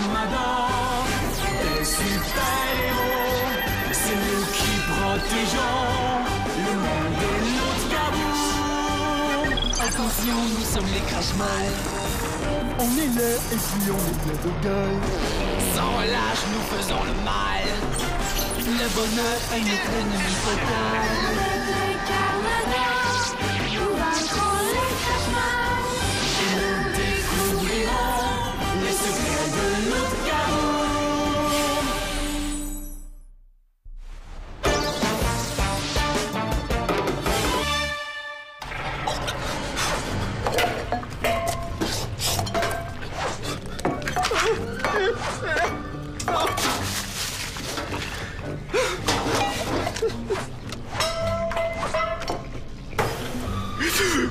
Armada. Les super-héros, c'est nous qui protégeons le monde de notre cabou. Attention, nous sommes les crash-mal. On est là et puis on est plein d'orgueil. Sans relâche, nous faisons le mal. Le bonheur est notre ennemi total. Nous vaincrons les crash-mal. Et nous découvrirons les secrets de notre cabou.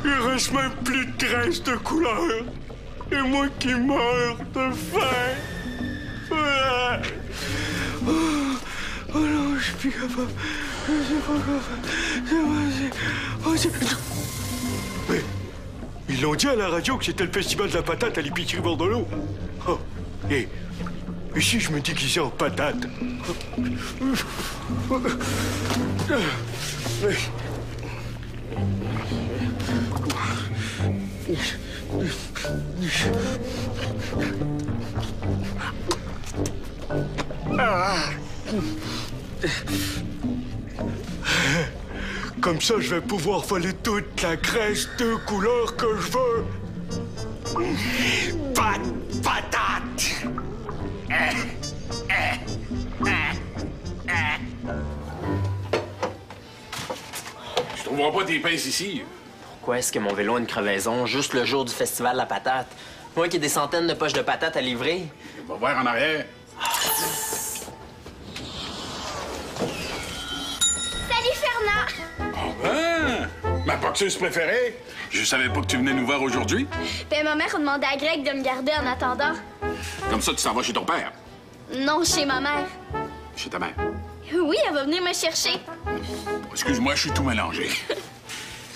Il reste même plus de traces de couleur. Et moi qui meurs de faim. Oh non, je suis plus capable. Je suis pas capable. Mais ils l'ont dit à la radio que c'était le festival de la patate à l'épicerie Bordelot. Oh. Et si je me dis qu'ils sont en patate. Comme ça, je vais pouvoir voler toute la graisse de couleur que je veux. Patate! Je trouverai pas tes pinces ici. Pourquoi est-ce que mon vélo a une crevaison juste le jour du festival de la patate? Moi qui ai des centaines de poches de patates à livrer. Va voir en arrière. Salut, Fernand! Ah ben! Ma boxeuse préférée? Je savais pas que tu venais nous voir aujourd'hui. Ben, ma mère a demandé à Greg de me garder en attendant. Comme ça, tu s'en vas chez ton père. Non, chez ma mère. Chez ta mère. Oui, elle va venir me chercher. Excuse-moi, je suis tout mélangé.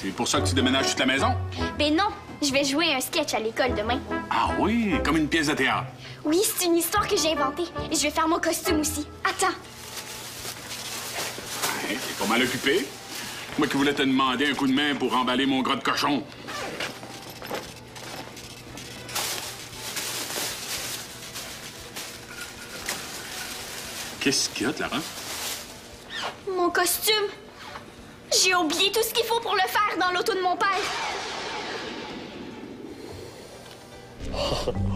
C'est pour ça que tu déménages toute la maison? Ben non, je vais jouer un sketch à l'école demain. Ah oui, comme une pièce de théâtre. Oui, c'est une histoire que j'ai inventée. Et je vais faire mon costume aussi. Attends. Ouais, t'es pas mal occupé. Moi qui voulais te demander un coup de main pour emballer mon gras de cochon. Qu'est-ce qu'il y a, Clara? Mon costume. J'ai oublié tout ce qu'il faut pour le faire dans l'auto de mon père.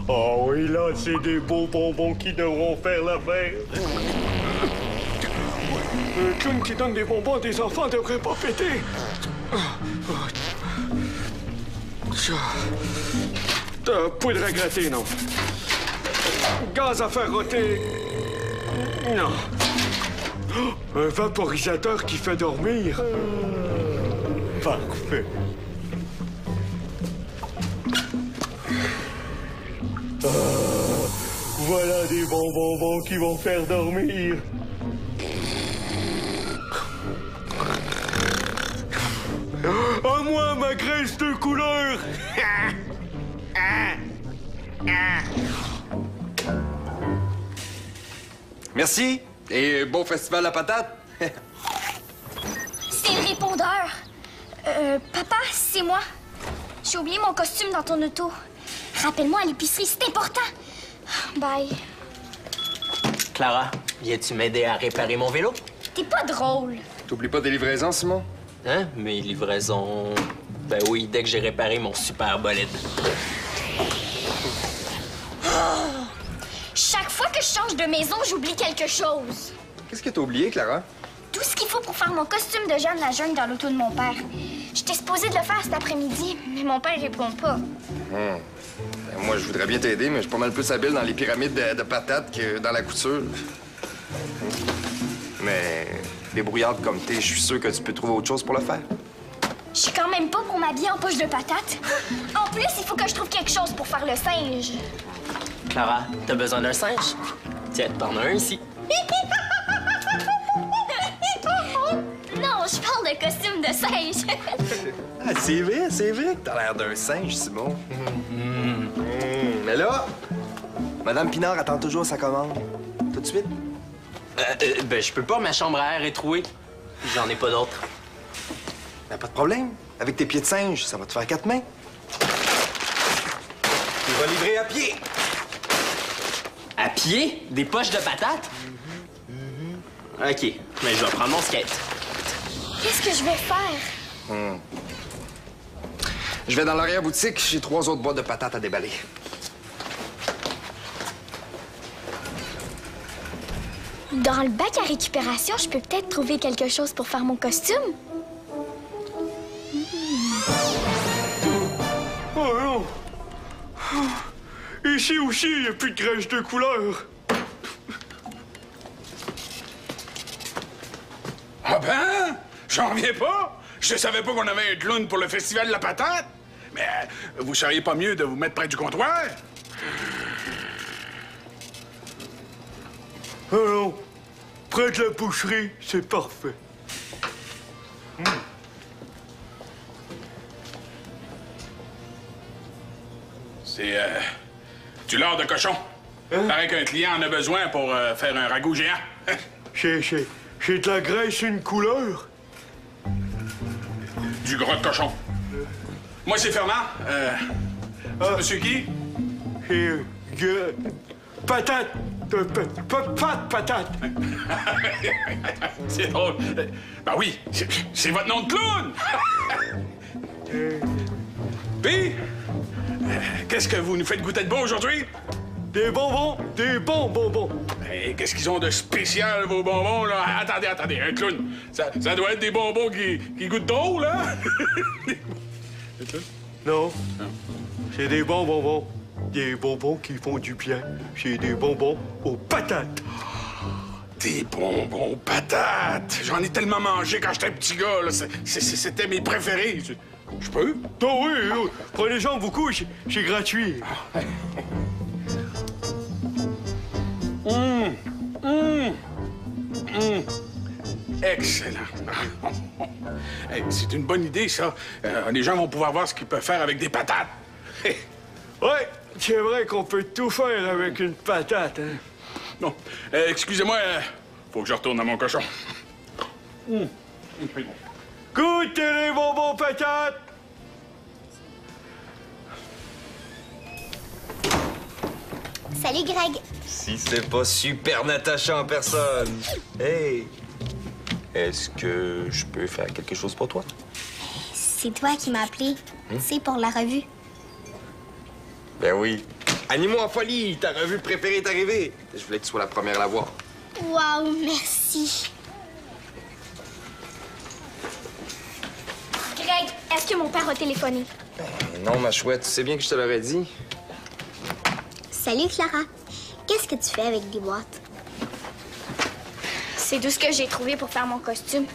Oh oui, là, c'est des beaux bonbons qui devront faire l'affaire. Un clown qui donne des bonbons à des enfants devrait pas péter. Poudre à gratter, non. Gaz à faire rôter. Non. Un vaporisateur qui fait dormir. Parfait. Voilà des bons bonbons qui vont faire dormir. À moi, ma graisse de couleur! Merci. Et bon festival à la patate. C'est le répondeur. Papa, c'est moi. J'ai oublié mon costume dans ton auto. Rappelle-moi à l'épicerie, c'est important. Bye. Clara, viens-tu m'aider à réparer mon vélo? T'es pas drôle. T'oublies pas des livraisons, Simon? Hein? Mes livraisons... Ben oui, dès que j'ai réparé mon super bolide. Chaque fois que je change de maison, j'oublie quelque chose. Qu'est-ce que t'as oublié, Clara? Tout ce qu'il faut pour faire mon costume de Jeanne la Jeune dans l'auto de mon père. J'étais supposée de le faire cet après-midi, mais mon père répond pas. Ben, moi, je voudrais bien t'aider, mais je suis pas mal plus habile dans les pyramides de patates que dans la couture. Mais débrouillarde comme t'es, je suis sûr que tu peux trouver autre chose pour le faire. Je suis quand même pas pour m'habiller en poche de patate. En plus, il faut que je trouve quelque chose pour faire le singe. Clara, t'as besoin d'un singe? Tiens, t'en as un ici. Non, je parle de costume de singe. Ah, c'est vrai que t'as l'air d'un singe, Simon. Mais là, Madame Pinard attend toujours sa commande. Tout de suite? Ben, je peux pas, ma chambre à air est trouée. J'en ai pas d'autre. Ben, pas de problème. Avec tes pieds de singe, ça va te faire 4 mains. Tu vas livrer à pied. À pied? Des poches de patates? OK, mais je vais prendre mon skate. Qu'est-ce que je vais faire? Je vais dans l'arrière-boutique, j'ai 3 autres boîtes de patates à déballer. Dans le bac à récupération, je peux peut-être trouver quelque chose pour faire mon costume. Oh non! Ici aussi, il n'y a plus de graisse de couleur. Ah ben? J'en reviens pas. Je savais pas qu'on avait un clown pour le festival de la patate. Mais vous seriez pas mieux de vous mettre près du comptoir? Oh non! Près de la boucherie, c'est parfait. C'est du lard de cochon. Hein? Paraît qu'un client en a besoin pour faire un ragoût géant. J'ai de la graisse une couleur. Du gras de cochon. Moi, c'est Fernand. C'est monsieur qui? Et patate. Patate. C'est drôle. Ben oui, c'est votre nom de clown. Puis, qu'est-ce que vous nous faites goûter de bon aujourd'hui? Des bonbons, des bons bonbons. Hey, qu'est-ce qu'ils ont de spécial, vos bonbons, là? Attendez, un clown. Ça doit être des bonbons qui goûtent drôle, hein? Non, c'est des bons bonbons. Des bonbons qui font du bien. C'est des bonbons aux patates. Des bonbons aux patates. J'en ai tellement mangé quand j'étais un petit gars, là. C'était mes préférés. Je peux? Oh oui, prenez-en beaucoup, c'est gratuit. Excellent. Hey, c'est une bonne idée, ça. Les gens vont pouvoir voir ce qu'ils peuvent faire avec des patates. Ouais, c'est vrai qu'on peut tout faire avec une patate, hein. Non, excusez-moi, faut que je retourne à mon cochon. Goûtez les bonbons patates! Salut, Greg. Si c'est pas Super Natacha en personne. Hey! Est-ce que je peux faire quelque chose pour toi? C'est toi qui m'as appelé. C'est pour la revue. Ben oui. Animaux en folie, ta revue préférée est arrivée. Je voulais que tu sois la première à la voir. Wow, merci. Greg, est-ce que mon père a téléphoné? Non, ma chouette, tu sais bien que je te l'aurais dit. Salut, Clara. Qu'est-ce que tu fais avec des boîtes? C'est tout ce que j'ai trouvé pour faire mon costume.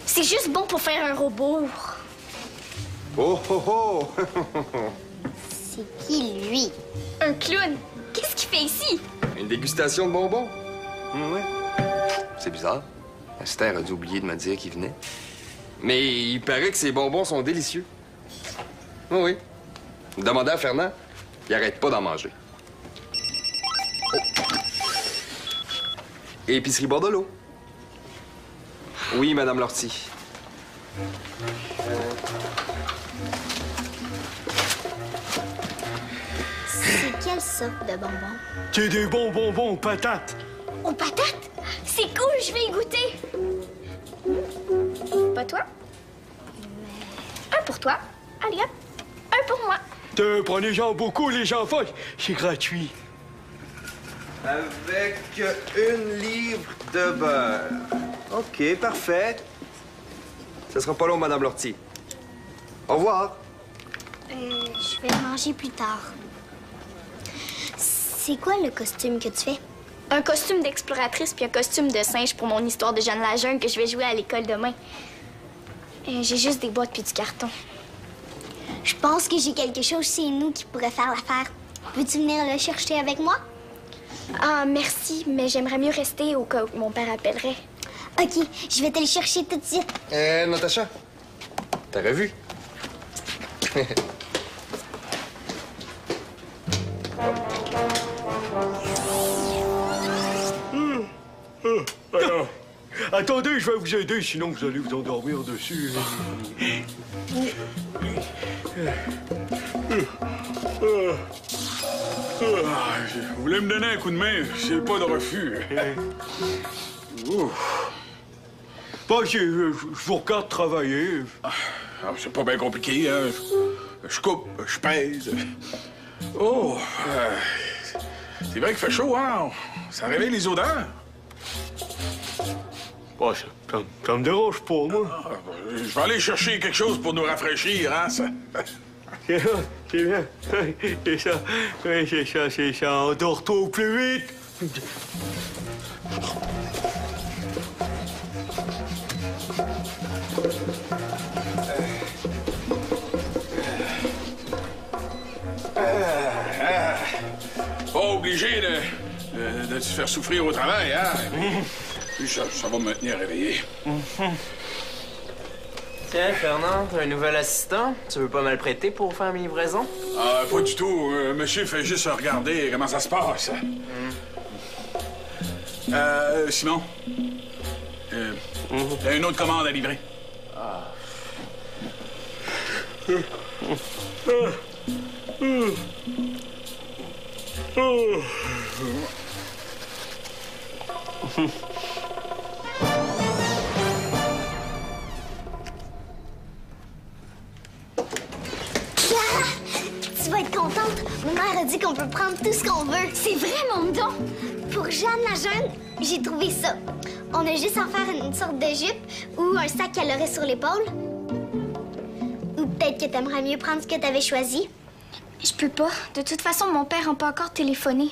C'est juste bon pour faire un robot. Oh, oh, oh! C'est qui, lui? Un clown. Qu'est-ce qu'il fait ici? Une dégustation de bonbons. Ouais. C'est bizarre. Esther a dû oublier de me dire qu'il venait. Mais il paraît que ces bonbons sont délicieux. Oh oui. Demandez à Fernand. Il arrête pas d'en manger. Oh. Épicerie Bordelot. Oui, Madame Lortie. C'est quelle sorte de bonbons? C'est des bons bonbons aux patates. Aux patates? C'est cool, je vais y goûter. Pas toi? Un pour toi. Allez hop, un pour moi. Prenez-en beaucoup, les enfants. C'est gratuit. Avec 1 livre de beurre. OK, parfait. Ce sera pas long, Madame Lortie. Au revoir. Je vais manger plus tard. C'est quoi le costume que tu fais? Un costume d'exploratrice puis un costume de singe pour mon histoire de Jeanne la Jungle que je vais jouer à l'école demain. J'ai juste des boîtes puis du carton. Je pense que j'ai quelque chose chez nous qui pourrait faire l'affaire. Veux-tu venir le chercher avec moi? Ah, merci, mais j'aimerais mieux rester au cas où mon père appellerait. OK, je vais te le chercher tout de suite. Natacha, t'as revu? Attendez, je vais vous aider, sinon vous allez vous endormir dessus. Vous voulez me donner un coup de main? J'ai pas de refus. Bon, je vous regarde travailler. C'est pas bien compliqué, hein? Je coupe, je pèse. Oh! C'est vrai qu'il fait chaud, hein? Ça réveille les odeurs. Bon, ça me dérange pas, moi. Je vais aller chercher quelque chose pour nous rafraîchir, hein? Ça... C'est bien, c'est bien. C'est ça. Oui, c'est ça. Endors-toi au plus vite. Pas obligé de te faire souffrir au travail, hein? Puis ça va me tenir réveillé. Tiens, Fernand, t'as un nouvel assistant? Tu veux pas me le prêter pour faire mes livraisons? Ah, pas du tout. Monsieur fait juste regarder comment ça se passe. Simon? T'as une autre commande à livrer. Tu vas être contente. Ma mère a dit qu'on peut prendre tout ce qu'on veut. C'est vrai, mon don. Pour Jeanne la jeune, j'ai trouvé ça. On a juste à faire une sorte de jupe ou un sac qu'elle aurait sur l'épaule. Ou peut-être que t'aimerais mieux prendre ce que t'avais choisi. Je peux pas. De toute façon, mon père n'a pas encore téléphoné.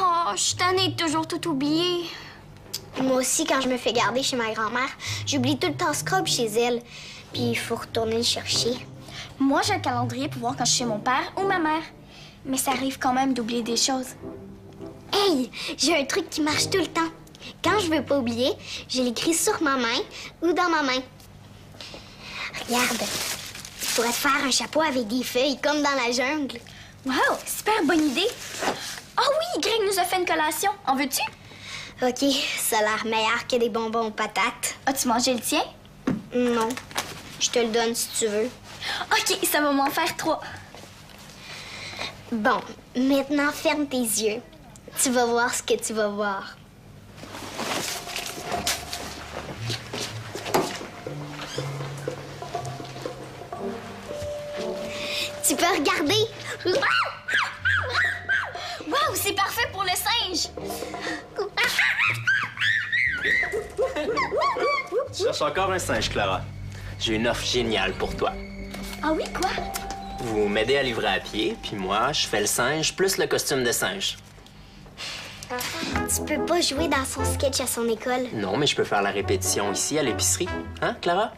Oh, je suis tannée de toujours tout oublier. Moi aussi, quand je me fais garder chez ma grand-mère, j'oublie tout le temps Scrub chez elle. Puis il faut retourner le chercher. Moi, j'ai un calendrier pour voir quand je suis chez mon père ou ma mère. Mais ça arrive quand même d'oublier des choses. Hey, j'ai un truc qui marche tout le temps. Quand je veux pas oublier, je l'écris sur ma main ou dans ma main. Regarde, tu pourrais te faire un chapeau avec des feuilles comme dans la jungle. Wow, super bonne idée. Ah oui, Greg nous a fait une collation. En veux-tu? OK, ça a l'air meilleur que des bonbons aux patates. As-tu mangé le tien? Non. Je te le donne si tu veux. OK, ça va m'en faire 3. Bon, maintenant ferme tes yeux. Tu vas voir ce que tu vas voir. Tu peux regarder. Wow, c'est parfait pour le singe. Tu cherches encore un singe, Clara. J'ai une offre géniale pour toi. Ah oui, quoi? Vous m'aidez à livrer à pied, puis moi, je fais le singe plus le costume de singe. Tu peux pas jouer dans son sketch à son école. Non, mais je peux faire la répétition ici, à l'épicerie. Hein, Clara?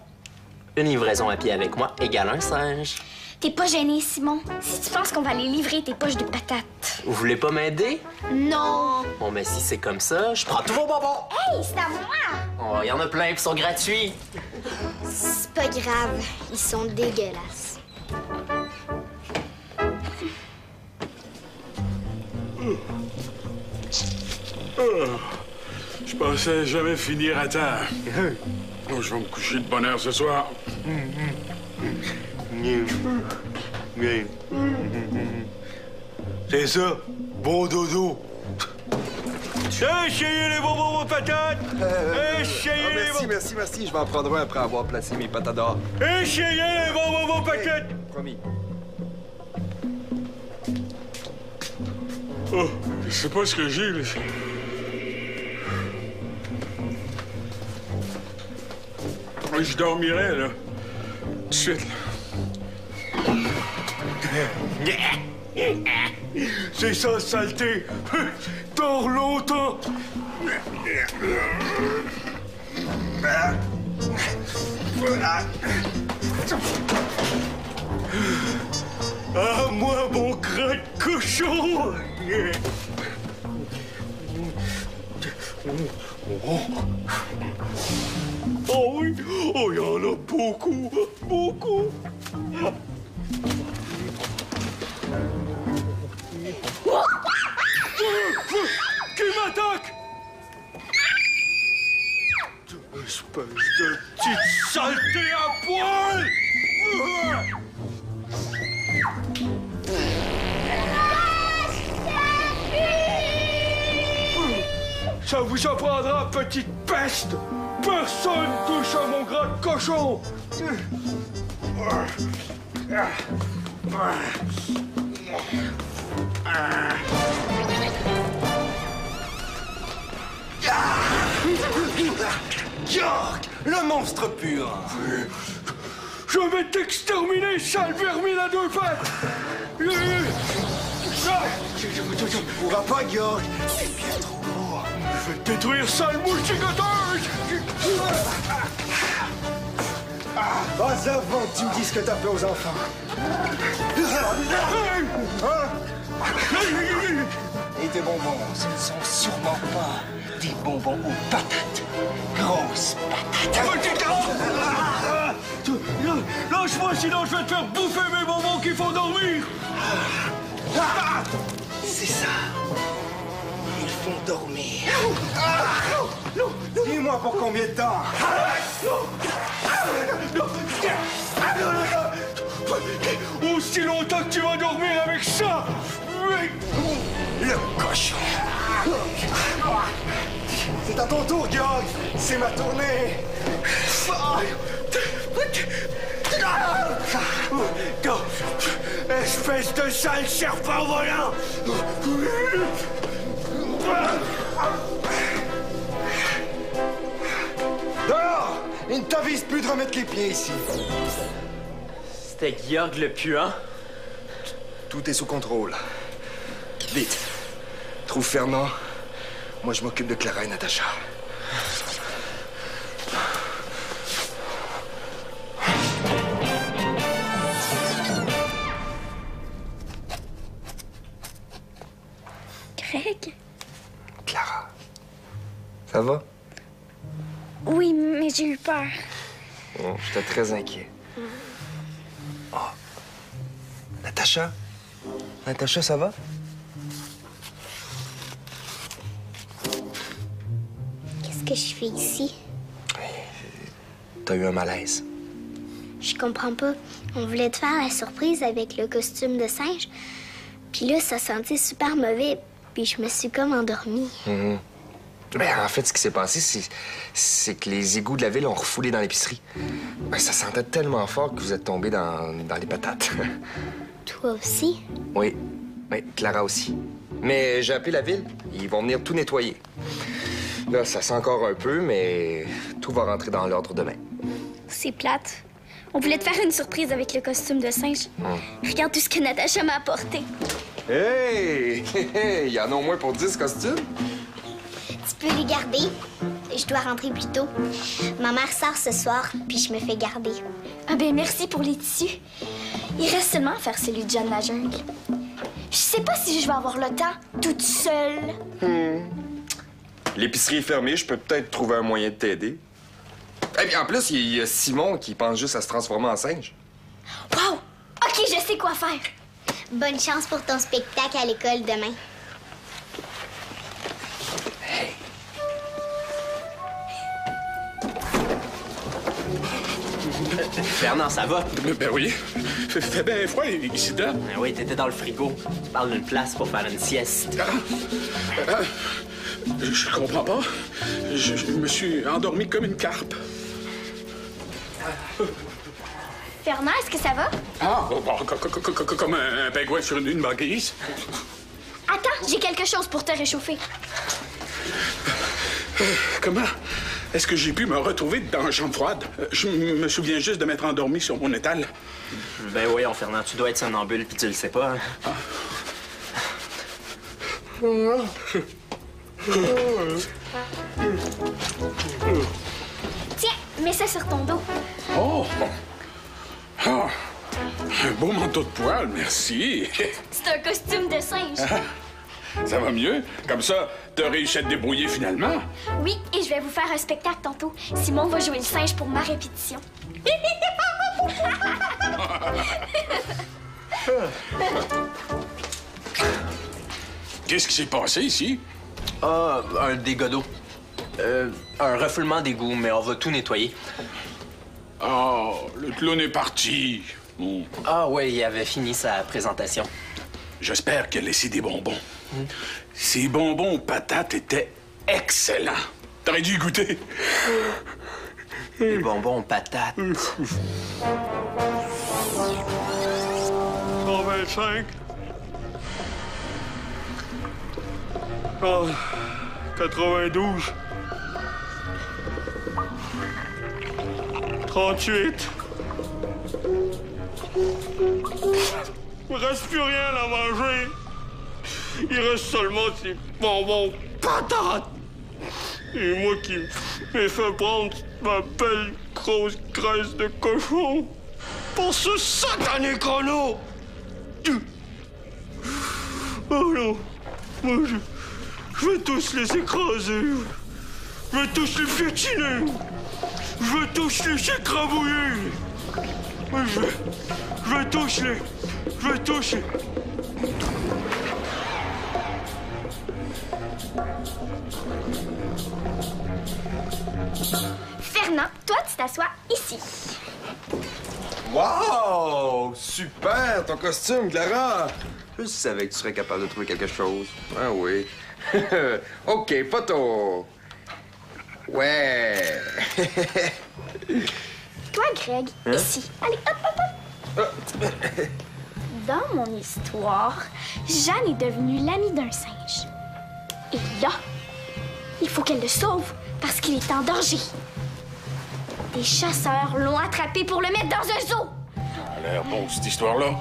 Une livraison à pied avec moi égale un singe. T'es pas gêné, Simon. Si tu penses qu'on va aller livrer tes poches de patates. Vous voulez pas m'aider? Non. Bon, mais si c'est comme ça, je prends tous vos bonbons. Hey, c'est à moi. Oh, il y en a plein qui sont gratuits. C'est pas grave. Ils sont dégueulasses. Je pensais jamais finir à temps. Oh, je vais me coucher de bonne heure ce soir. C'est ça. Bon dodo. Essayez les bonbons aux patates. Essayez les bonbons. Merci. Je vais en prendre un après avoir placé mes patates dehors. Essayez les bonbons aux patates. Promis. Oh, je sais pas ce que j'ai, là. Oh, je dormirais, là. Tout de suite, là. C'est ça, saleté. Dors longtemps. Ah, moi, mon crat de cochon. Oh oui, oh, il y en a beaucoup, beaucoup. Qui m'attaque? Espèce de petite saleté à poil! Ça vous apprendra, petite peste! Personne touche à mon gras de cochon! York, le monstre pur. Je vais t'exterminer, sale vermine à deux pattes! Tu pourras pas, York. C'est bien trop lourd. Je vais te détruire, sale mouche gigoteuse! Pas avant que tu me dises ce que t'as fait aux enfants. Et tes bonbons, ce ne sont sûrement pas des bonbons aux patates. Grosses patates. Lâche-moi, sinon je vais te faire bouffer mes bonbons qui font dormir! C'est ça. Ils font dormir. Dis-moi pour combien de temps? Aussi longtemps que tu vas dormir avec ça! Le cochon. C'est à ton tour, Georg. C'est ma tournée. Espèce de sale serpent volant! Dehors! Il ne t'avise plus de remettre les pieds ici. C'était Georg le puant. Tout est sous contrôle. Vite. Trouve Fernand. Moi, je m'occupe de Clara et Natacha. Greg? Clara. Ça va? Oui, mais j'ai eu peur. Oh, j'étais très inquiet. Oh. Natacha? Natacha, ça va? Qu'est-ce que je fais ici? T'as eu un malaise. Je comprends pas. On voulait te faire la surprise avec le costume de singe. Puis là, ça sentait super mauvais. Puis je me suis comme endormie. Ben, en fait, ce qui s'est passé, c'est que les égouts de la ville ont refoulé dans l'épicerie. Ben, ça sentait tellement fort que vous êtes tombé dans les patates. Toi aussi? Oui. Oui, Clara aussi. Mais j'ai appelé la ville. Ils vont venir tout nettoyer. Là, ça sent encore un peu, mais tout va rentrer dans l'ordre demain. C'est plate. On voulait te faire une surprise avec le costume de singe. Regarde tout ce que Natacha m'a apporté. Hey! Il y en a au moins pour 10 costumes. Tu peux les garder. Je dois rentrer plus tôt. Ma mère sort ce soir, puis je me fais garder. Ah ben merci pour les tissus. Il reste seulement à faire celui de Jeanne la jungle. Je sais pas si je vais avoir le temps toute seule. L'épicerie est fermée, je peux peut-être trouver un moyen de t'aider. Et puis en plus, il y a Simon qui pense juste à se transformer en singe. Wow! OK, je sais quoi faire. Bonne chance pour ton spectacle à l'école demain. Fernand, ça va? Ben oui. Fait bien froid ici dedans. Ben oui, t'étais dans le frigo. Tu parles d'une place pour faire une sieste. Je comprends pas. Je me suis endormi comme une carpe. Fernand, est-ce que ça va? Ah, bon, comme un pingouin sur une banquise. Attends, j'ai quelque chose pour te réchauffer. Comment est-ce que j'ai pu me retrouver dans la chambre froide? Je me souviens juste de m'être endormi sur mon étal. Ben oui, Fernand, tu dois être somnambule puis tu le sais pas. Hein? Tiens, mets ça sur ton dos. Oh! Ah, un beau manteau de poil, merci. C'est un costume de singe. Ça va mieux? Comme ça, t'as réussi à te débrouiller finalement? Oui, et je vais vous faire un spectacle tantôt. Simon va jouer le singe pour ma répétition. Qu'est-ce qui s'est passé ici? Ah, un dégât d'eau. Un refoulement d'égout, mais on va tout nettoyer. Oh, le clown est parti. Bon. Ah ouais, il avait fini sa présentation. J'espère qu'elle a laissé des bonbons. Ces bonbons aux patates étaient excellents. T'aurais dû y goûter. Les bonbons aux patates. 125. Oh, 92. 38. Il me reste plus rien à manger. Il reste seulement ces bonbons patates. Et moi qui m'ai fait prendre ma belle grosse graisse de cochon pour ce satané chrono. Oh non. Moi, je vais tous les écraser. Je vais tous les piétiner. Je vais tous les écrabouiller. Je vais tous les... Je vais tous les... Fernand, toi, tu t'assois ici. Wow! Super, ton costume, Clara! Je savais que tu serais capable de trouver quelque chose. Ah oui. OK, photo. Ouais. Toi, Greg, ici. Allez, hop, hop, hop. Dans mon histoire, Jeanne est devenue l'amie d'un singe. Et là, il faut qu'elle le sauve parce qu'il est en danger. Des chasseurs l'ont attrapé pour le mettre dans un zoo. Ça a l'air bon, cette histoire-là.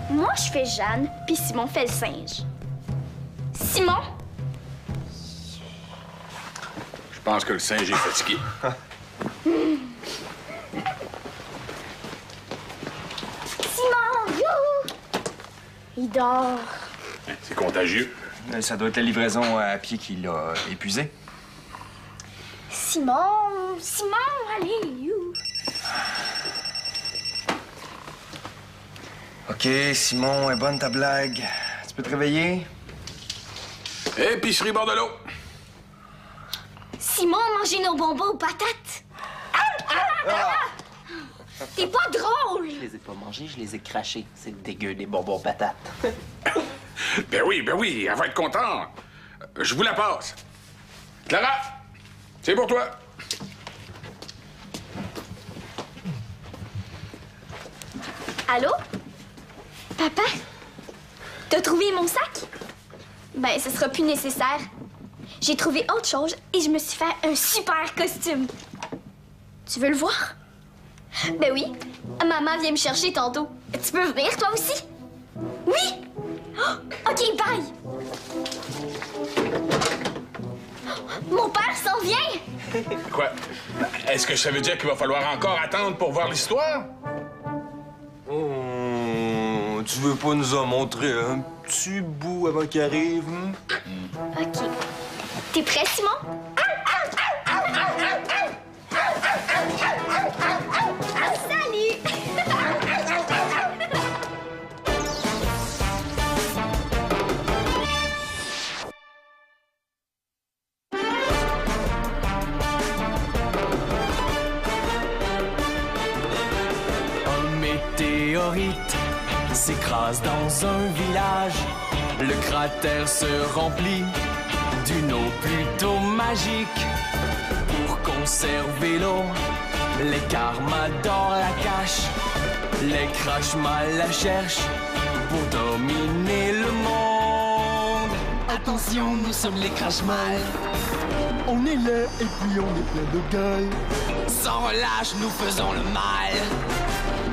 Moi, je fais Jeanne, puis Simon fait le singe. Simon? Je pense que le singe est fatigué. Simon, youhou! Il dort. C'est contagieux. Ça doit être la livraison à pied qui l'a épuisé. Simon, allez, youhou! OK, Simon, est bonne ta blague. Tu peux te réveiller? Épicerie Bordelot. Simon a mangé nos bonbons aux patates. T'es pas drôle! Je les ai pas mangés, je les ai crachés. C'est dégueu, les bonbons aux patates. Ben oui, elle va être contente. Je vous la passe. Clara, c'est pour toi. Allô? Papa? T'as trouvé mon sac? Ben, ce sera plus nécessaire. J'ai trouvé autre chose et je me suis fait un super costume. Tu veux le voir? Ben oui. Maman vient me chercher tantôt. Tu peux venir, toi aussi? Oui! Oh, OK, bye! Mon père s'en vient! Quoi? Est-ce que ça veut dire qu'il va falloir encore attendre pour voir l'histoire? Oh, tu veux pas nous en montrer un petit bout avant qu'il arrive? OK. T'es prêt, Simon? Salut! Un météorite s'écrase dans un village. Le cratère se remplit d'une eau plutôt magique. Pour conserver l'eau, les Carmadors la cachent. Les Crashmal la cherchent pour dominer le monde. Attention, nous sommes les Crashmal. On est là et puis on est plein de gueule. Sans relâche, nous faisons le mal.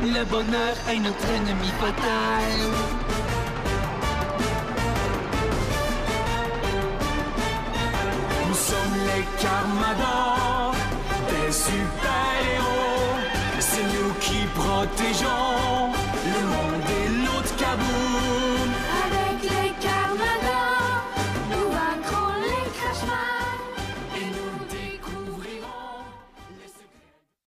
Le bonheur est notre ennemi fatal. Nous sommes les Carmadors, des super-héros. C'est nous qui protégeons